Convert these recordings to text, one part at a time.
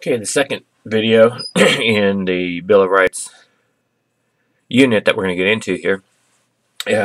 Okay, the second video in the Bill of Rights unit that we're going to get into here,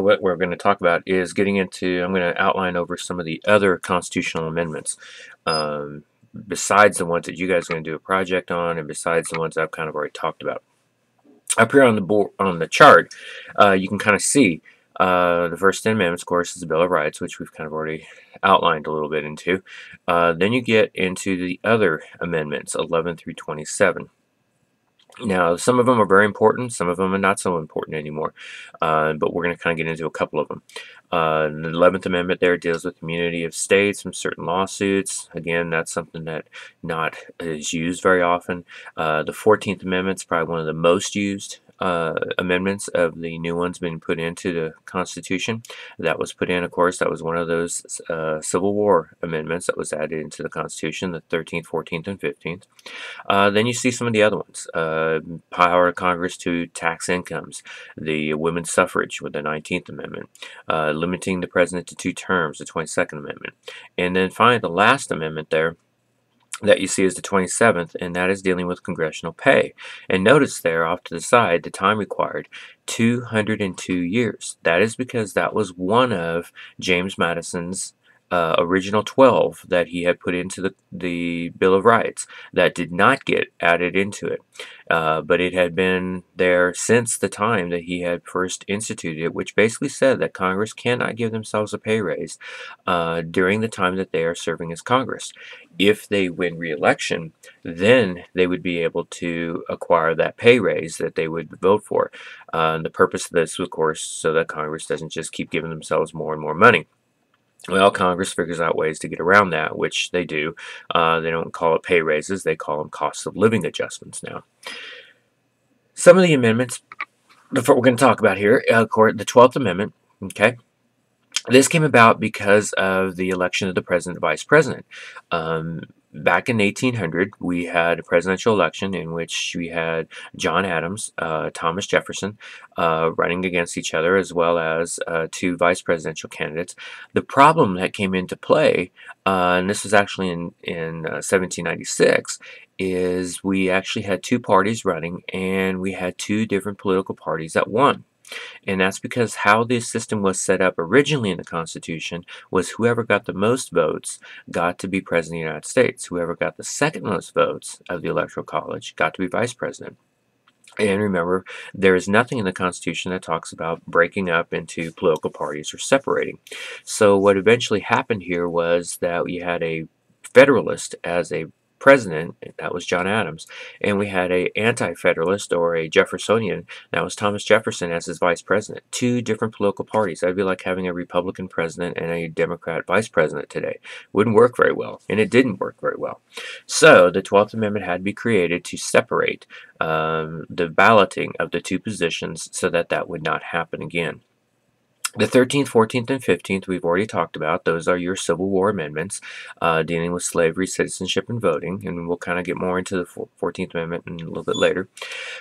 what we're going to talk about is getting into, I'm going to outline over some of the other constitutional amendments, besides the ones that you guys are going to do a project on, and besides the ones I've kind of already talked about. Up here on the board, on the chart, you can kind of see the first 10 amendments, of course, is the Bill of Rights, which we've kind of already outlined a little bit into. Then you get into the other amendments, 11 through 27. Now, some of them are very important, some of them are not so important anymore, but we're going to kind of get into a couple of them. The 11th Amendment there deals with immunity of states from certain lawsuits. Again, that's something that not is used very often. The 14th Amendment is probably one of the most used amendments of the new ones being put into the Constitution. That was put in, of course, that was one of those Civil War amendments that was added into the Constitution, the 13th, 14th, and 15th. Then you see some of the other ones. Power of Congress to tax incomes, the women's suffrage with the 19th Amendment, limiting the president to 2 terms, the 22nd Amendment. And then finally, the last amendment there that you see is the 27th, and that is dealing with congressional pay. And notice there off to the side, the time required, 202 years. That is because that was one of James Madison's original 12 that he had put into the Bill of Rights that did not get added into it. But it had been there since the time that he had first instituted it, which basically said that Congress cannot give themselves a pay raise during the time that they are serving as Congress. If they win re-election, then they would be able to acquire that pay raise that they would vote for. The purpose of this, of course, so that Congress doesn't just keep giving themselves more and more money. Well, Congress figures out ways to get around that, which they do. They don't call it pay raises, they call them cost of living adjustments now. Some of the amendments that we're going to talk about here, the 12th Amendment, okay? This came about because of the election of the president and vice president. Back in 1800, we had a presidential election in which we had John Adams, Thomas Jefferson running against each other, as well as 2 vice presidential candidates. The problem that came into play, and this was actually in 1796, is we actually had 2 parties running, and we had 2 different political parties that won. And that's because how this system was set up originally in the Constitution was whoever got the most votes got to be President of the United States. Whoever got the second most votes of the Electoral College got to be Vice President. And remember, there is nothing in the Constitution that talks about breaking up into political parties or separating. So what eventually happened here was that we had a Federalist as a president, that was John Adams, and we had a anti-federalist or a Jeffersonian, that was Thomas Jefferson, as his vice president. 2 different political parties. That'd be like having a Republican president and a Democrat vice president today. Wouldn't work very well, and it didn't work very well. So the 12th Amendment had to be created to separate the balloting of the 2 positions so that that would not happen again. The 13th, 14th, and 15th we've already talked about. Those are your Civil War amendments dealing with slavery, citizenship, and voting. And we'll kind of get more into the 14th Amendment a little bit later.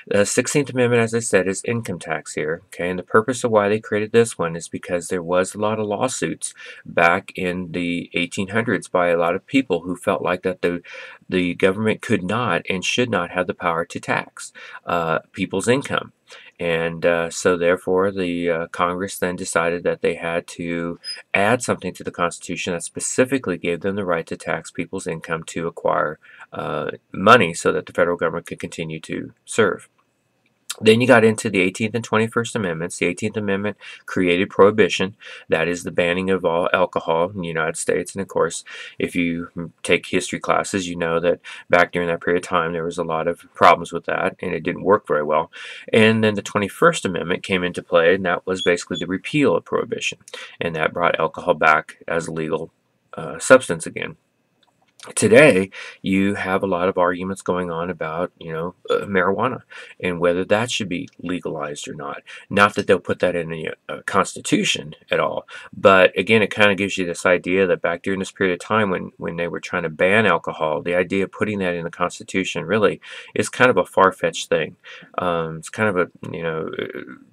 The 16th Amendment, as I said, is income tax here. Okay, and the purpose of why they created this one is because there was a lot of lawsuits back in the 1800s by a lot of people who felt like that the government could not and should not have the power to tax people's income. And so therefore the Congress then decided that they had to add something to the Constitution that specifically gave them the right to tax people's income to acquire money so that the federal government could continue to serve. Then you got into the 18th and 21st Amendments. The 18th Amendment created prohibition. That is the banning of all alcohol in the United States. And of course, if you take history classes, you know that back during that period of time, there was a lot of problems with that, and it didn't work very well. And then the 21st Amendment came into play, and that was basically the repeal of prohibition. And that brought alcohol back as a legal substance again. Today, you have a lot of arguments going on about, marijuana and whether that should be legalized or not. Not that they'll put that in the Constitution at all, but again, it kind of gives you this idea that back during this period of time when they were trying to ban alcohol, the idea of putting that in the Constitution really is kind of a far-fetched thing. It's kind of a,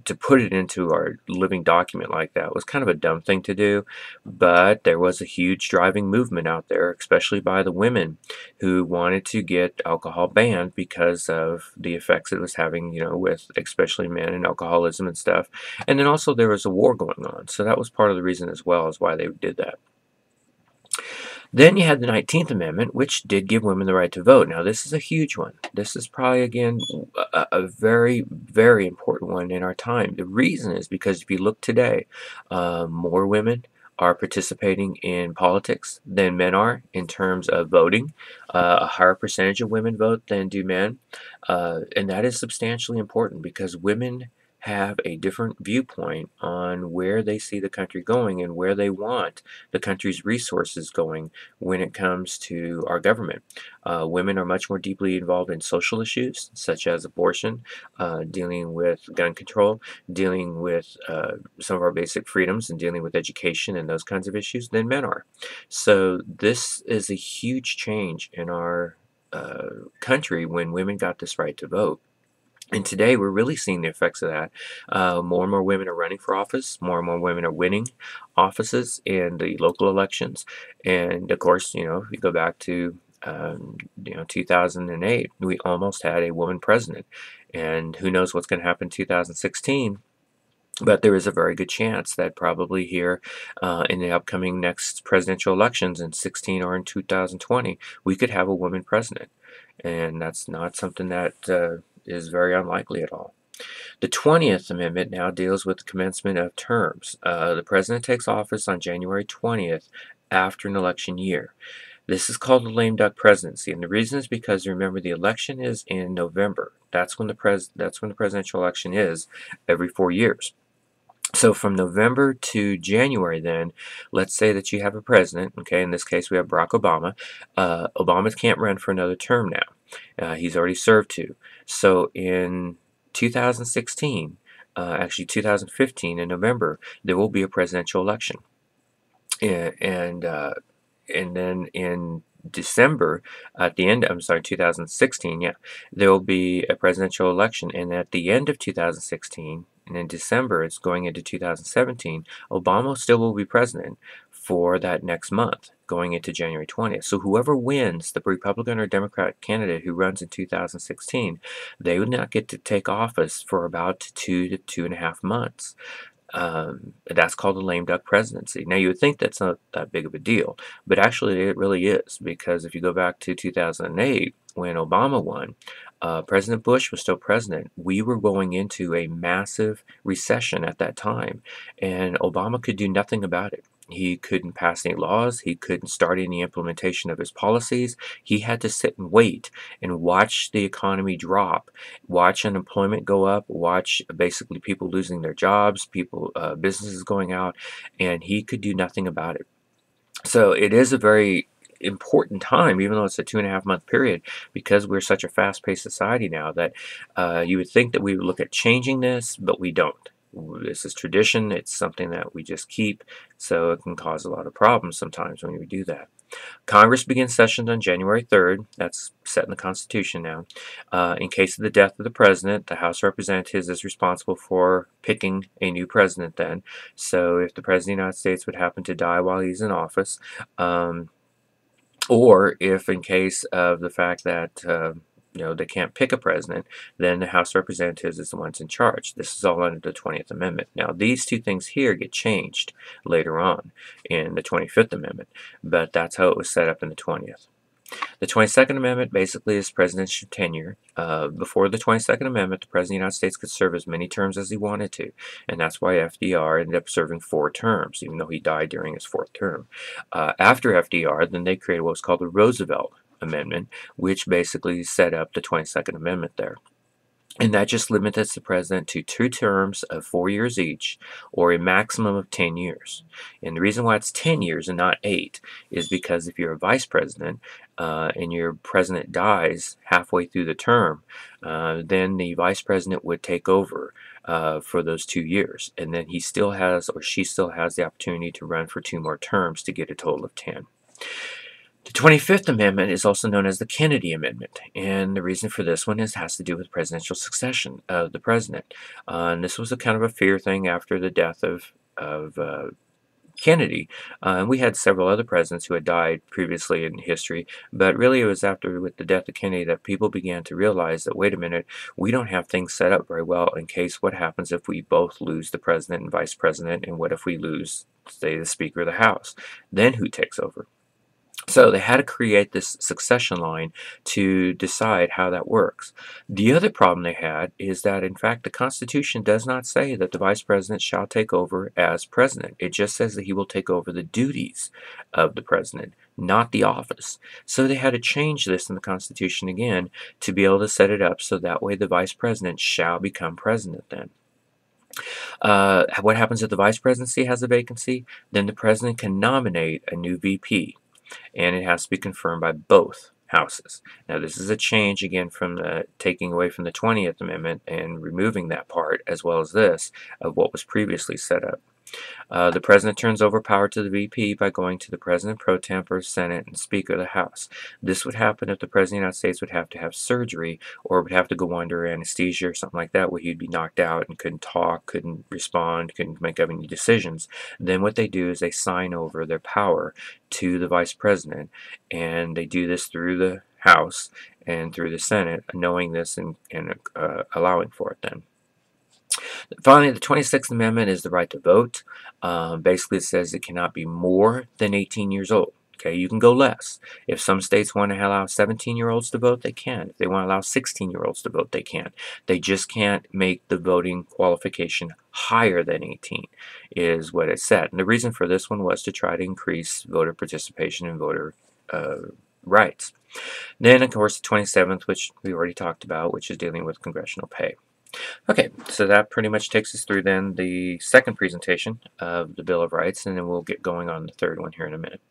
to put it into our living document like that was kind of a dumb thing to do, but there was a huge driving movement out there, especially by the women who wanted to get alcohol banned because of the effects it was having, with especially men and alcoholism and stuff. And then also there was a war going on, so that was part of the reason as well as why they did that. Then you had the 19th Amendment, which did give women the right to vote. Now, this is a huge one. This is probably, again, a very, very important one in our time. The reason is because if you look today, more women are participating in politics than men are in terms of voting. A higher percentage of women vote than do men. And that is substantially important because women have a different viewpoint on where they see the country going and where they want the country's resources going when it comes to our government. Women are much more deeply involved in social issues such as abortion, dealing with gun control, dealing with some of our basic freedoms, and dealing with education and those kinds of issues than men are. So this is a huge change in our country when women got this right to vote. And today we're really seeing the effects of that. More and more women are running for office. More and more women are winning offices in the local elections. And of course, if you go back to 2008, we almost had a woman president. And who knows what's going to happen in 2016. But there is a very good chance that probably here in the upcoming next presidential elections in 16 or in 2020, we could have a woman president. And that's not something that is very unlikely at all. The 20th Amendment now deals with the commencement of terms. The president takes office on January 20th after an election year. This is called the lame duck presidency, and the reason is because remember the election is in November. That's when the presidential election is every 4 years. So from November to January then, let's say that you have a president, okay, in this case we have Barack Obama. Obama can't run for another term now. He's already served 2. So in 2016, actually 2015 in November, there will be a presidential election. And then in December, at the end, 2016, yeah, there will be a presidential election. And at the end of 2016, and in December, it's going into 2017, Obama still will be president for that next month, going into January 20th. So whoever wins, the Republican or Democrat candidate who runs in 2016, they would not get to take office for about 2 to 2.5 months. That's called the lame duck presidency. Now, you would think that's not that big of a deal, but actually it really is, because if you go back to 2008, when Obama won, President Bush was still president. We were going into a massive recession at that time, and Obama could do nothing about it. He couldn't pass any laws. He couldn't start any implementation of his policies. He had to sit and wait and watch the economy drop, watch unemployment go up, watch basically people losing their jobs, businesses going out, and he could do nothing about it. So it is a very important time, even though it's a 2.5 month period, because we're such a fast-paced society now that you would think that we would look at changing this, but we don't. This is tradition. It's something that we just keep, so it can cause a lot of problems sometimes when we do that. Congress begins sessions on January 3rd. That's set in the Constitution now. In case of the death of the president, the House of Representatives is responsible for picking a new president then. So if the President of the United States would happen to die while he's in office, or if in case of the fact that they can't pick a president, then the House of Representatives is the ones in charge. This is all under the 20th Amendment. Now, these two things here get changed later on in the 25th Amendment, but that's how it was set up in the 20th. The 22nd Amendment basically is presidential tenure. Before the 22nd Amendment, the President of the United States could serve as many terms as he wanted to, and that's why FDR ended up serving 4 terms, even though he died during his 4th term. After FDR, then they created what was called the Roosevelt Amendment, which basically set up the 22nd Amendment there. And that just limits the president to 2 terms of 4 years each, or a maximum of 10 years. And the reason why it's 10 years and not 8 is because if you're a vice president and your president dies halfway through the term, then the vice president would take over for those 2 years. And then he still has, or she still has, the opportunity to run for 2 more terms to get a total of 10. The 25th Amendment is also known as the Kennedy Amendment, and the reason for this one has to do with presidential succession of the president. And this was a kind of a fear thing after the death of Kennedy. We had several other presidents who had died previously in history, but really it was after with the death of Kennedy that people began to realize that, wait a minute, we don't have things set up very well in case what happens if we both lose the president and vice president, and what if we lose, say, the Speaker of the House? Then who takes over? So they had to create this succession line to decide how that works. The other problem they had is that, in fact, the Constitution does not say that the Vice President shall take over as President. It just says that he will take over the duties of the President, not the office. So they had to change this in the Constitution again to be able to set it up so that way the Vice President shall become President then. What happens if the Vice Presidency has a vacancy? Then the President can nominate a new VP, and it has to be confirmed by both houses. Now, this is a change again from the taking away from the 20th Amendment and removing that part, as well as this, of what was previously set up. The President turns over power to the VP by going to the President pro tempore, Senate, and Speaker of the House. This would happen if the President of the United States would have to have surgery or would have to go under anesthesia or something like that, where he'd be knocked out and couldn't talk, couldn't respond, couldn't make any decisions. Then what they do is they sign over their power to the Vice President, and they do this through the House and through the Senate, knowing this and allowing for it then. Finally, the 26th Amendment is the right to vote. Basically, it says it cannot be more than 18 years old. Okay, you can go less. If some states want to allow 17-year-olds to vote, they can. If they want to allow 16-year-olds to vote, they can. They just can't make the voting qualification higher than 18, is what it said. And the reason for this one was to try to increase voter participation and voter rights. Then, of course, the 27th, which we already talked about, which is dealing with congressional pay. Okay, so that pretty much takes us through then the second presentation of the Bill of Rights, and then we'll get going on the third one here in a minute.